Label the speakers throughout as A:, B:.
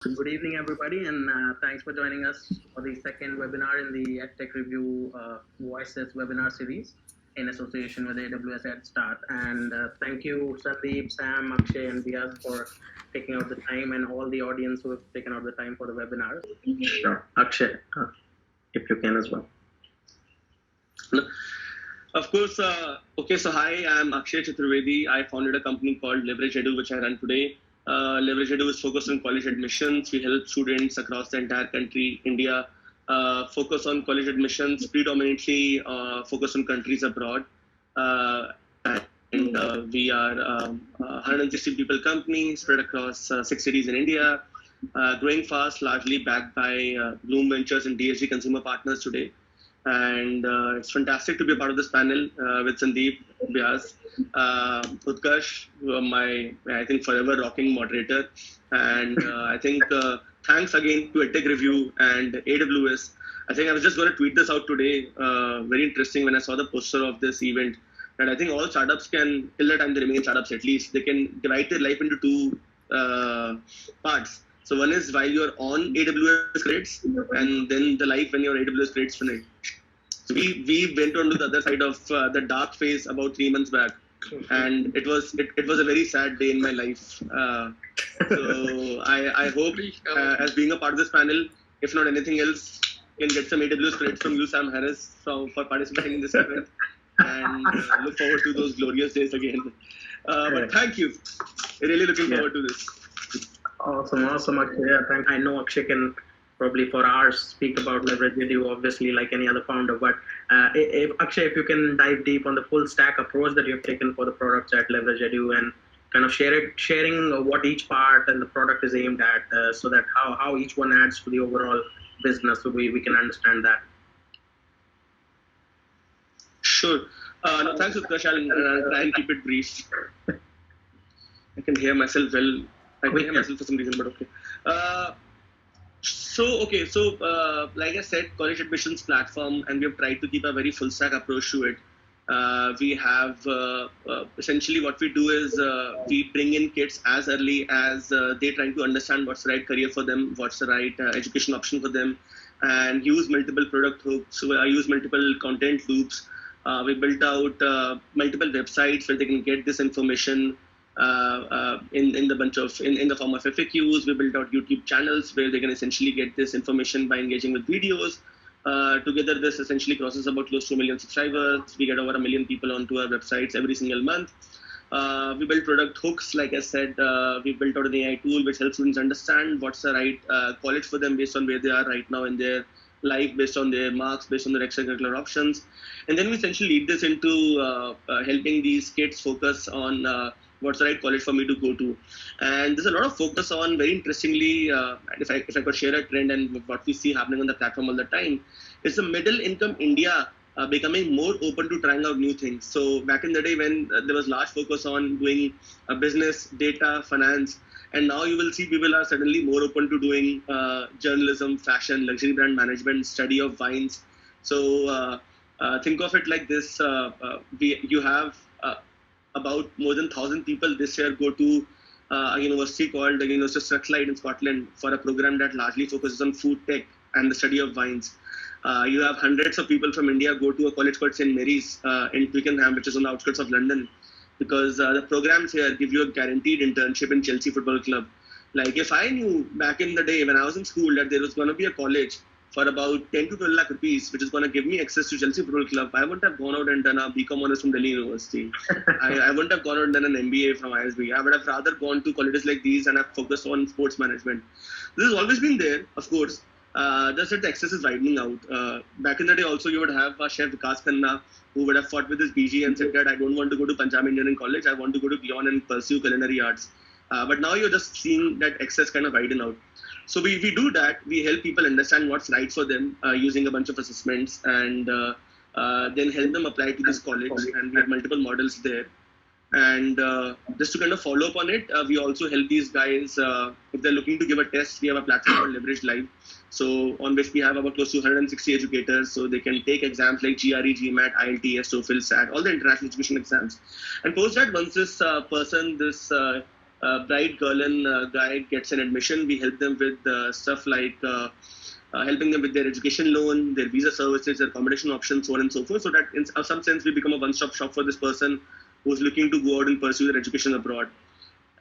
A: Good evening, everybody, and thanks for joining us for the second webinar in the EdTech Review Voices webinar series in association with AWS EdStart. And thank you, Sandeep, Sam, Akshay, and Bias for taking out the time, and all the audience who have taken out the time for the webinar. Sure. Akshay, if you can as well.
B: Of course. Okay, so hi, I'm Akshay Chaturvedi. I founded a company called Leverage Edu, which I run today. Leverage Edu is focused on college admissions. We help students across the entire country, India, focus on college admissions, predominantly focus on countries abroad. And we are 160 people company spread across 6 cities in India, growing fast, largely backed by Bloom Ventures and DSG Consumer Partners today. And it's fantastic to be a part of this panel with Sandeep, Vyas, Utkarsh, my, I think, forever rocking moderator. And I think thanks again to EdTech Review and AWS. I think I was just going to tweet this out today. Very interesting when I saw the poster of this event. And I think all startups can, till the time they remain startups at least, they can divide their life into two parts. So one is while you're on AWS credits, and then the life when your AWS credits finish. So we went on to the other side of the dark phase about 3 months back, and it was a very sad day in my life. So I hope as being a part of this panel, if not anything else, can get some AWS credits from you, Sam Harris, for participating in this event, and look forward to those glorious days again. But thank you. Really looking forward to this.
A: Awesome, Akshay. I know Akshay can probably for hours speak about Leverage Edu, obviously, like any other founder. But Akshay, if you can dive deep on the full stack approach that you've taken for the products at Leverage Edu, and kind of sharing what each part and the product is aimed at, so that how each one adds to the overall business, so we can understand that.
B: Sure. No, thanks, Utkarsh. I'll try and keep it brief. I can hear myself well. I can hear myself for some reason, but okay. So like I said, college admissions platform, and we have tried to keep a very full stack approach to it. We have essentially what we do is we bring in kids as early as they're trying to understand what's the right career for them, what's the right education option for them, and use multiple product hooks. So I use multiple content loops. We built out multiple websites where they can get this information in the form of FAQs. We built out YouTube channels where they can essentially get this information by engaging with videos. Together, this essentially crosses about close to 1 million subscribers. We get over 1 million people onto our websites every single month. We build product hooks, like I said. We built out an AI tool which helps students understand what's the right college for them based on where they are right now in their life, based on their marks, based on their extracurricular options. And then we essentially lead this into helping these kids focus on what's the right college for me to go to. And there's a lot of focus on, very interestingly, if I could share a trend and what we see happening on the platform all the time, is the middle income India becoming more open to trying out new things. So back in the day when there was large focus on doing business, data, finance, and now you will see people are suddenly more open to doing journalism, fashion, luxury brand management, study of wines. So think of it like this. You have about more than 1,000 people this year go to a university called the University of Strathclyde in Scotland for a program that largely focuses on food tech and the study of wines. You have hundreds of people from India go to a college called St. Mary's in Twickenham, which is on the outskirts of London, because the programs here give you a guaranteed internship in Chelsea Football Club. Like if I knew back in the day when I was in school that there was going to be a college for about 10 to 12 lakh rupees, which is going to give me access to Chelsea Football Club, I wouldn't have gone out and done a BCom honors from Delhi University. I wouldn't have gone out and done an MBA from ISB. I would have rather gone to colleges like these and have focused on sports management. This has always been there, of course. Just that the access is widening out. Back in the day also you would have Chef Vikas Khanna, who would have fought with his BG and said that I don't want to go to Punjab Engineering College, I want to go to Gyan and pursue culinary arts. But now you're just seeing that access kind of widen out. So we do that. We help people understand what's right for them using a bunch of assessments, and then help them apply to this college. And we have multiple models there. And just to kind of follow up on it, we also help these guys, if they're looking to give a test, we have a platform called Leverage Live. So on which we have about close to 160 educators, so they can take exams like GRE, GMAT, IELTS, TOEFL, SAT, all the international education exams. And post that, once this person, this bright girl and guy gets an admission, we help them with stuff like helping them with their education loan, their visa services, their accommodation options, so on and so forth. So that in some sense we become a one-stop shop for this person who's looking to go out and pursue their education abroad.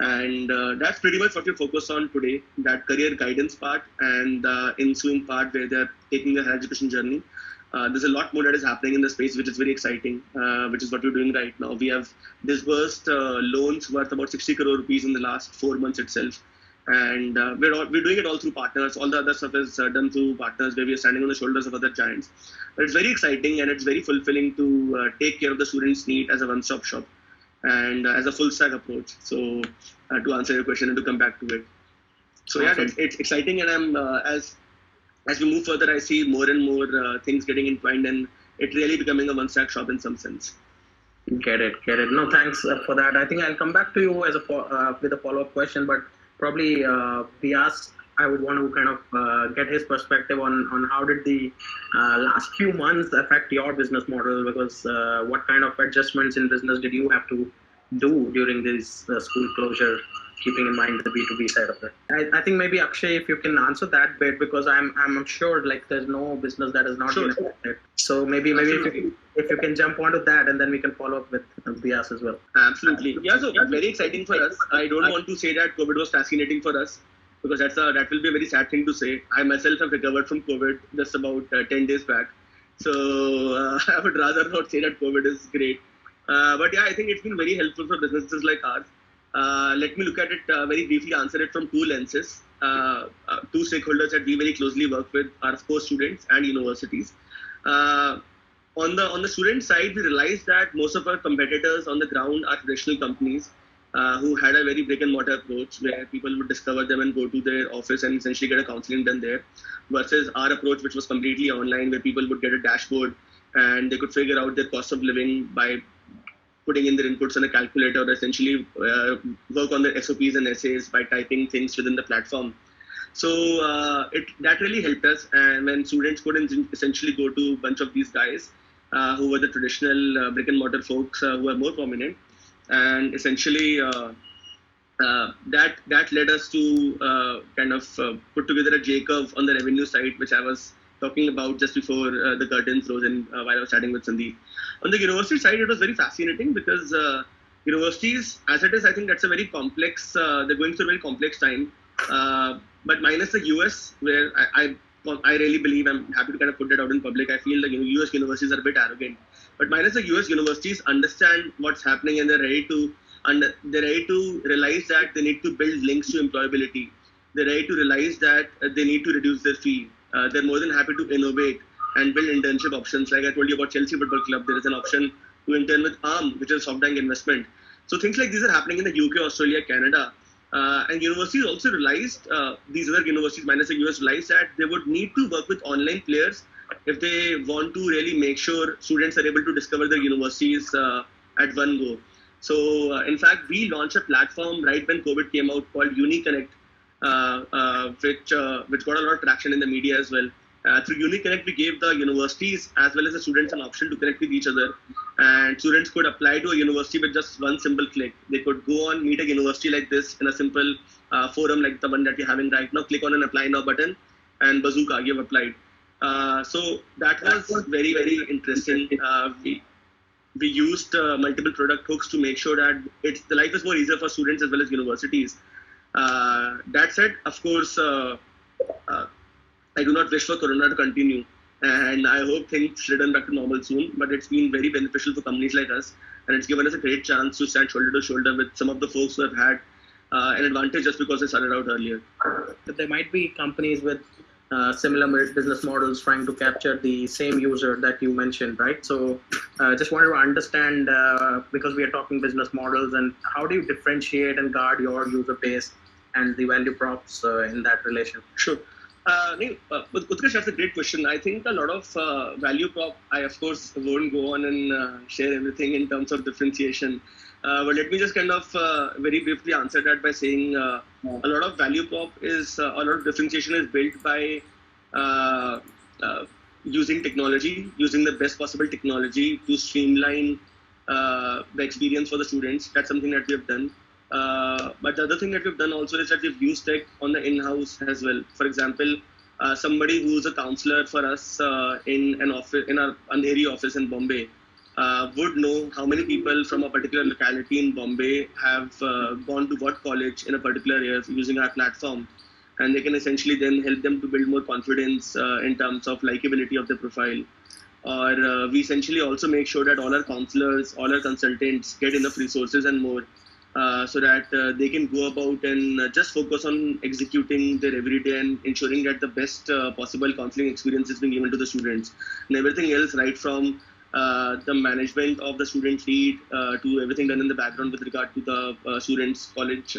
B: And that's pretty much what we focus on today, that career guidance part and the ensuing part where they're taking their higher education journey. There's a lot more that is happening in the space, which is very exciting, which is what we're doing right now. We have disbursed loans worth about 60 crore rupees in the last 4 months itself. And we're doing it all through partners. All the other stuff is done through partners where we are standing on the shoulders of other giants. But it's very exciting and it's very fulfilling to take care of the students' need as a one-stop shop and as a full-stack approach. So to answer your question and to come back to it. So yeah, it's exciting, and I'm as we move further, I see more and more things getting entwined and it really becoming a one-stack shop in some sense.
A: Get it. No, thanks for that. I think I'll come back to you as with a follow-up question, but probably Vyas, I would want to kind of get his perspective on how did the last few months affect your business model, because what kind of adjustments in business did you have to do during this school closure, keeping in mind the B2B side of it? I think maybe Akshay, if you can answer that bit, because I'm sure like there's no business that has not been affected. So maybe if you can jump onto that, and then we can follow up with Vyas as well.
B: Absolutely. Yeah, so very exciting for us. I don't want to say that COVID was fascinating for us, because that will be a very sad thing to say. I myself have recovered from COVID just about 10 days back. So I would rather not say that COVID is great. But yeah, I think it's been very helpful for businesses like ours. Let me look at it very briefly, answer it from two lenses. Two stakeholders that we very closely work with are, of course, students and universities. On the student side, we realized that most of our competitors on the ground are traditional companies who had a very brick and mortar approach where people would discover them and go to their office and essentially get a counseling done there, versus our approach, which was completely online, where people would get a dashboard and they could figure out their cost of living by putting in their inputs on a calculator, or essentially work on their SOPs and essays by typing things within the platform. So that really helped us. And when students could essentially go to a bunch of these guys who were the traditional brick and mortar folks who were more prominent, and essentially that led us to kind of put together a J-curve on the revenue side, which I was talking about just before the curtains rose in while I was chatting with Sandeep. On the university side, it was very fascinating because universities, as it is, I think that's a very complex, they're going through a very complex time. But minus the US, where I really believe, I'm happy to kind of put that out in public, I feel like US universities are a bit arrogant. But minus the US universities understand what's happening, and they're ready to realize that they need to build links to employability. They're ready to realize that they need to reduce their fee. They're more than happy to innovate and build internship options. Like I told you about Chelsea Football Club, there is an option to intern with ARM, which is SoftBank investment. So things like these are happening in the UK, Australia, Canada. And universities also realized, these other universities minus the US, realized that they would need to work with online players if they want to really make sure students are able to discover their universities at one go. So in fact, we launched a platform right when COVID came out called UniConnect, which got a lot of traction in the media as well. Through UniConnect, we gave the universities as well as the students an option to connect with each other, and students could apply to a university with just one simple click. They could go on, meet a university like this in a simple forum like the one that we're having right now, click on an apply now button, and bazooka, you've applied. So that was very, very interesting. We used multiple product hooks to make sure that the life is more easier for students as well as universities. That said, of course, I do not wish for Corona to continue, and I hope things return back to normal soon. But it's been very beneficial for companies like us, and it's given us a great chance to stand shoulder to shoulder with some of the folks who have had an advantage just because they started out earlier.
A: But there might be companies with similar business models trying to capture the same user that you mentioned, right? So just wanted to understand, because we are talking business models, and how do you differentiate and guard your user base and the value props in that relation?
B: Sure. Utkarsh, that's a great question. I think a lot of value prop, I of course won't go on and share everything in terms of differentiation. But let me just kind of very briefly answer that by saying a lot of value prop is, a lot of differentiation is built by using technology, using the best possible technology to streamline the experience for the students. That's something that we have done. But the other thing that we've done also is that we've used tech on the in-house as well. For example, somebody who's a counselor for us in an office, in an area office in Bombay, would know how many people from a particular locality in Bombay have gone to what college in a particular year using our platform. And they can essentially then help them to build more confidence in terms of likability of the profile. Or we essentially also make sure that all our counselors, all our consultants get enough resources and more so that they can go about and just focus on executing their everyday and ensuring that the best possible counseling experience is being given to the students. And everything else, right from the management of the student lead to everything done in the background with regard to the students' college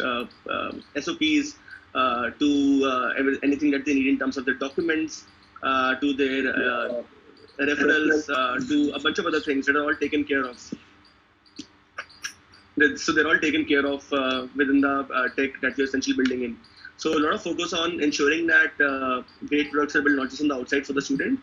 B: SOPs, to anything that they need in terms of their documents, to their referrals, to a bunch of other things that are all taken care of. So they're all taken care of within the tech that we're essentially building in. So a lot of focus on ensuring that great products are built not just on the outside for the student,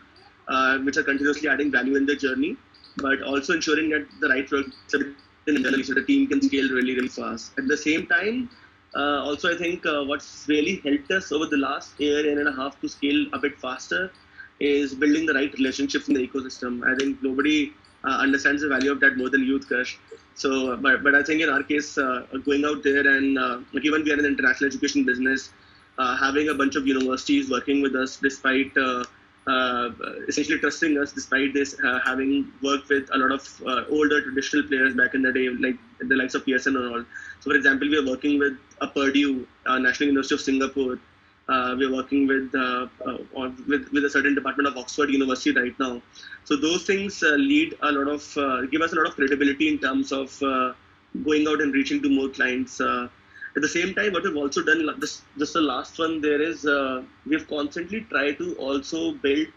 B: which are continuously adding value in their journey, but also ensuring that the right products are built internally so the team can scale really, really fast. At the same time, also I think what's really helped us over the last year and a half to scale a bit faster is building the right relationships in the ecosystem. I think nobody understands the value of that more than you, Utkarsh. So, but I think in our case, going out there and given we are an international education business, having a bunch of universities working with us despite essentially trusting us, despite this having worked with a lot of older traditional players back in the day, like the likes of Pearson and all. So, for example, we are working with Purdue, National University of Singapore. We are working with a certain department of Oxford University right now. So those things lead a lot of give us a lot of credibility in terms of going out and reaching to more clients. At the same time, what we've also done, just the last one, there is we've constantly tried to also build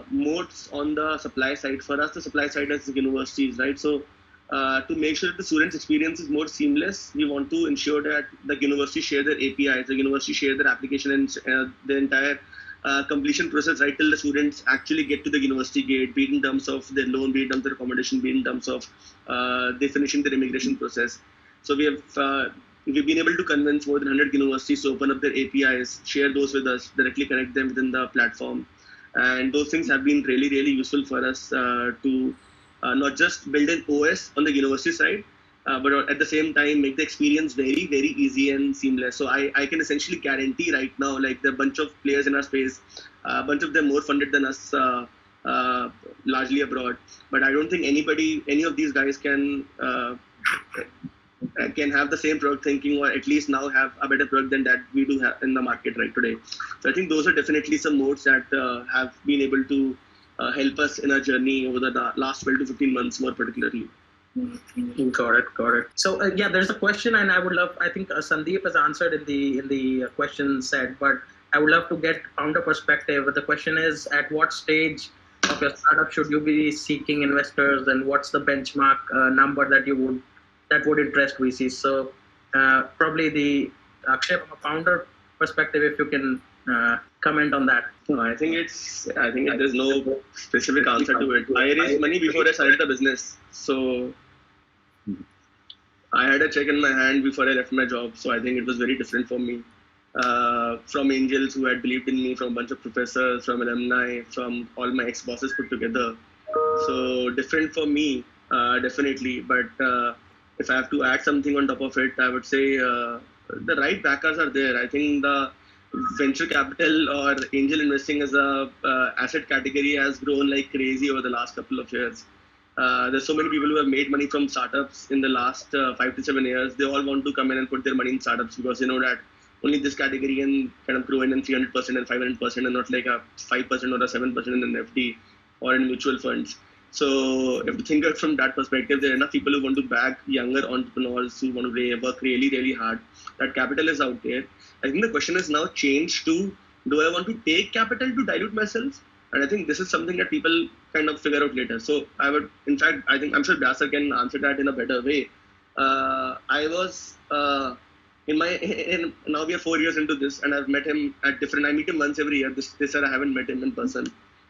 B: moats on the supply side. For us, the supply side is the universities, right? So to make sure that the students' experience is more seamless, we want to ensure that the university share their APIs, the university share their application and the entire completion process right till the students actually get to the university gate, be it in terms of their loan, be it in terms of their accommodation, be it in terms of they finishing their immigration process. So we've been able to convince more than 100 universities to open up their APIs, share those with us, directly connect them within the platform. And those things have been really, really useful for us to not just build an OS on the university side, but at the same time make the experience very, very easy and seamless. So I can essentially guarantee right now, like the bunch of players in our space, a bunch of them more funded than us, largely abroad. But I don't think any of these guys can have the same product thinking, or at least now have a better product than that we do have in the market right today. So I think those are definitely some modes that have been able to help us in our journey over the last 12 to 15 months more particularly.
A: Got it. So yeah, there's a question, and I would love. I think Sandeep has answered in the question set, but I would love to get founder perspective. The question is, at what stage of your startup should you be seeking investors, and what's the benchmark number that would interest VCs? So probably the Akshay, from a founder perspective, if you can comment on that.
B: No, I think there's no specific answer to it. I raised money before I started the business, so I had a check in my hand before I left my job. So I think it was very different for me. From angels who had believed in me, from a bunch of professors, from alumni, from all my ex-bosses put together. So different for me, definitely. But if I have to add something on top of it, I would say the right backers are there. I think the venture capital or angel investing as a asset category has grown like crazy over the last couple of years. There's so many people who have made money from startups in the last 5 to 7 years. They all want to come in and put their money in startups because they know that only this category can kind of grow in 300% and 500% and not like a 5% or a 7% in an FD or in mutual funds. So if you think of it from that perspective, there are enough people who want to back younger entrepreneurs who want to work really, really hard. That capital is out there. I think the question is now changed to, do I want to take capital to dilute myself? And I think this is something that people kind of figure out later. So I would, in fact, I'm sure Vyasar can answer that in a better way. I was now we are 4 years into this, and I've met him at I meet him once every year. This year I haven't met him in person.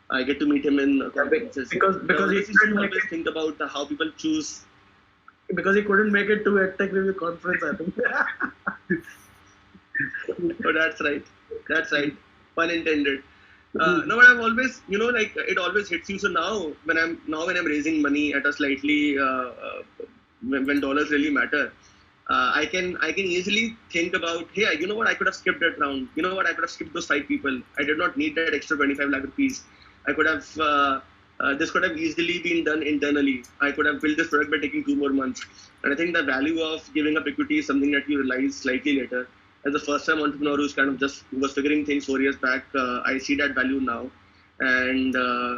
B: I get to meet him in conferences.
A: Because
B: you always think about how people choose.
A: because he couldn't make it to a tech review conference, I think.
B: Oh, that's right. That's right. Pun intended. No, but I've always, like it always hits you. So now when I'm raising money at a slightly when dollars really matter, I can easily think about, hey, you know what, I could have skipped that round. You know what, I could have skipped those 5 people. I did not need that extra 25 lakh rupees. I could have this could have easily been done internally. I could have built this product by taking 2 more months. And I think the value of giving up equity is something that you realize slightly later. As a first-time entrepreneur who's kind of just was figuring things 4 years back, I see that value now. And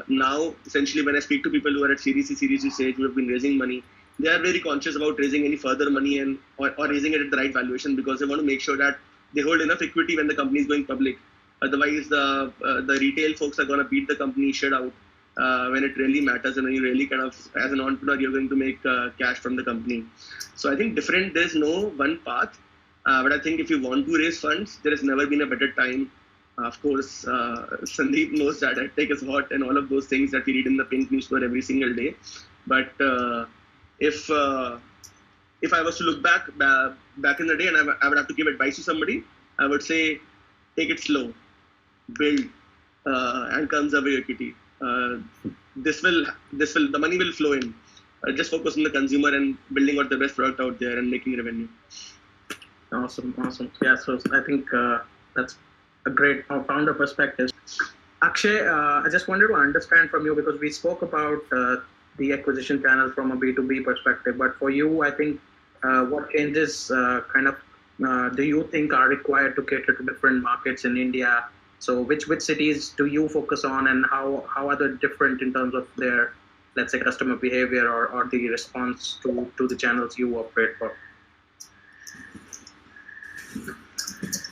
B: now, essentially, when I speak to people who are at Series C, Series C stage, who have been raising money, they are very conscious about raising any further money or raising it at the right valuation, because they want to make sure that they hold enough equity when the company is going public. Otherwise, the retail folks are going to beat the company shit out when it really matters, and when you really kind of, as an entrepreneur, you're going to make cash from the company. So I think there's no one path. But I think if you want to raise funds, there has never been a better time. Of course, Sandeep knows that EdTech is hot and all of those things that we read in the Pink newspaper every single day. But if I was to look back in the day, and I would have to give advice to somebody, I would say take it slow, build, and conserve your equity. The money will flow in. Just focus on the consumer and building out the best product out there and making revenue.
A: Awesome. Yeah, so I think that's a great founder perspective. Akshay, I just wanted to understand from you, because we spoke about the acquisition channel from a B2B perspective, but for you, I think what changes do you think are required to cater to different markets in India? So which cities do you focus on, and how are they different in terms of their, let's say, customer behavior or the response to the channels you operate for?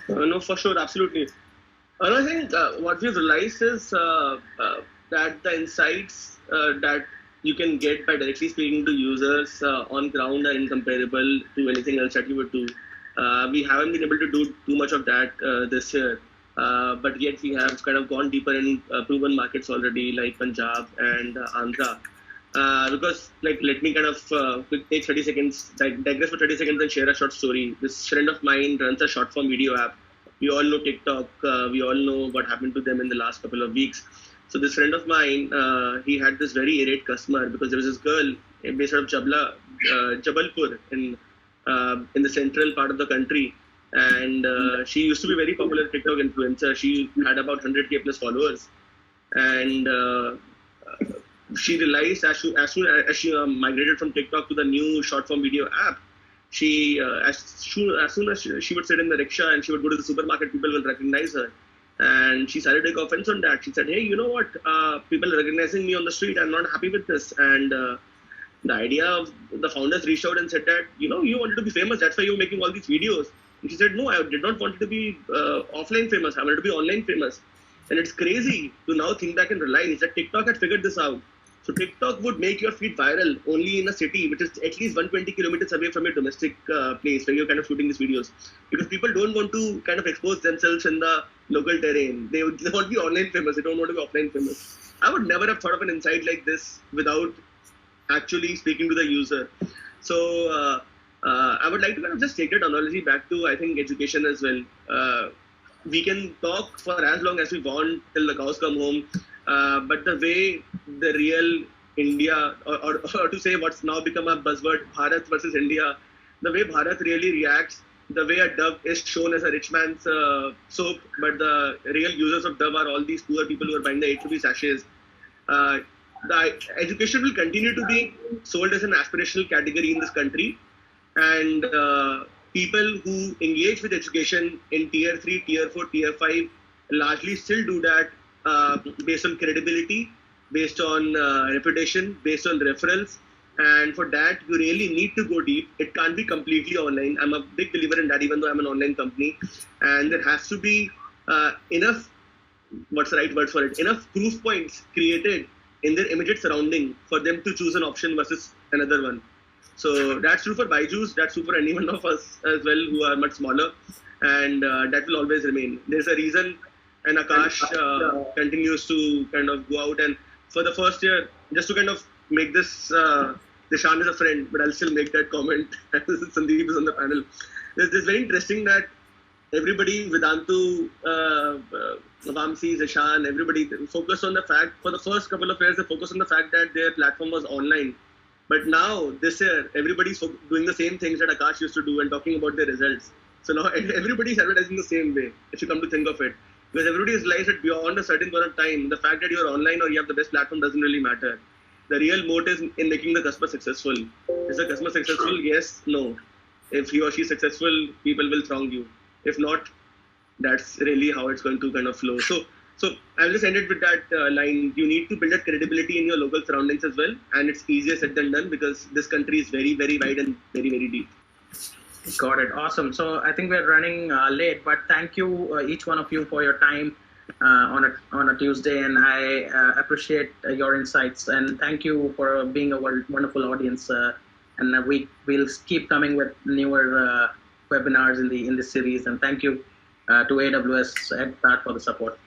B: No, for sure, absolutely. I think what we've realized is that the insights that you can get by directly speaking to users on ground are incomparable to anything else that you would do. We haven't been able to do too much of that this year, but yet we have kind of gone deeper in proven markets already, like Punjab and Andhra. Because, like, let me kind of take 30 seconds, digress for 30 seconds and share a short story. This friend of mine runs a short form video app. We all know TikTok. We all know what happened to them in the last couple of weeks. So this friend of mine, he had this very irate customer because there was this girl based out of Jabalpur in the central part of the country. And she used to be very popular TikTok influencer. She had about 100K plus followers. And she realized as soon as she migrated from TikTok to the new short form video app, she as soon as she would sit in the rickshaw and she would go to the supermarket, people will recognize her. And she started to take offense on that. She said, hey, you know what, people are recognizing me on the street, I'm not happy with this. And the idea of the founders reached out and said that, you wanted to be famous, that's why you were making all these videos. And she said, no, I did not want it to be offline famous, I wanted to be online famous. And it's crazy to now think back and realize that TikTok had figured this out. So TikTok would make your feed viral only in a city which is at least 120 kilometers away from your domestic place where you're kind of shooting these videos. Because people don't want to kind of expose themselves in the local terrain. They want to be online famous. They don't want to be offline famous. I would never have thought of an insight like this without actually speaking to the user. So I would like to kind of just take that analogy back to, I think, education as well. We can talk for as long as we want till the cows come home. But the way the real India, or to say what's now become a buzzword, Bharat versus India, the way Bharat really reacts, the way a Dove is shown as a rich man's soap, but the real users of Dove are all these poor people who are buying the 8 rupee sachets. The education will continue to be sold as an aspirational category in this country. And people who engage with education in tier 3, tier 4, tier 5 largely still do that based on credibility, based on reputation, based on referrals. And for that, you really need to go deep. It can't be completely online. I'm a big believer in that, even though I'm an online company. And there has to be enough, what's the right word for it, enough proof points created in their immediate surrounding for them to choose an option versus another one. So that's true for Byju's, that's true for any one of us as well who are much smaller. And that will always remain. There's a reason, and Akash continues to kind of go out. And for the first year, just to kind of make this Deshan is a friend, but I'll still make that comment. Sandeep is on the panel. It's very interesting that everybody, Vedantu, Vamsi, Deshan, everybody focused on the fact, for the first couple of years, they focused on the fact that their platform was online. But now, this year, everybody's doing the same things that Akash used to do and talking about their results. So now everybody's advertising the same way, if you come to think of it. Because everybody has realized that beyond a certain point of time, the fact that you're online or you have the best platform doesn't really matter. The real motive is in making the customer successful. Is the customer successful? Yes, no. If he or she is successful, people will throng you. If not, that's really how it's going to kind of flow. So I'll just end it with that line. You need to build that credibility in your local surroundings as well. And it's easier said than done because this country is very, very wide and very, very deep.
A: Got it. Awesome. So I think we're running late, but thank you, each one of you, for your time on a Tuesday. And I appreciate your insights. And thank you for being a wonderful audience. And we'll keep coming with newer webinars in this series. And thank you to AWS EdPad for the support.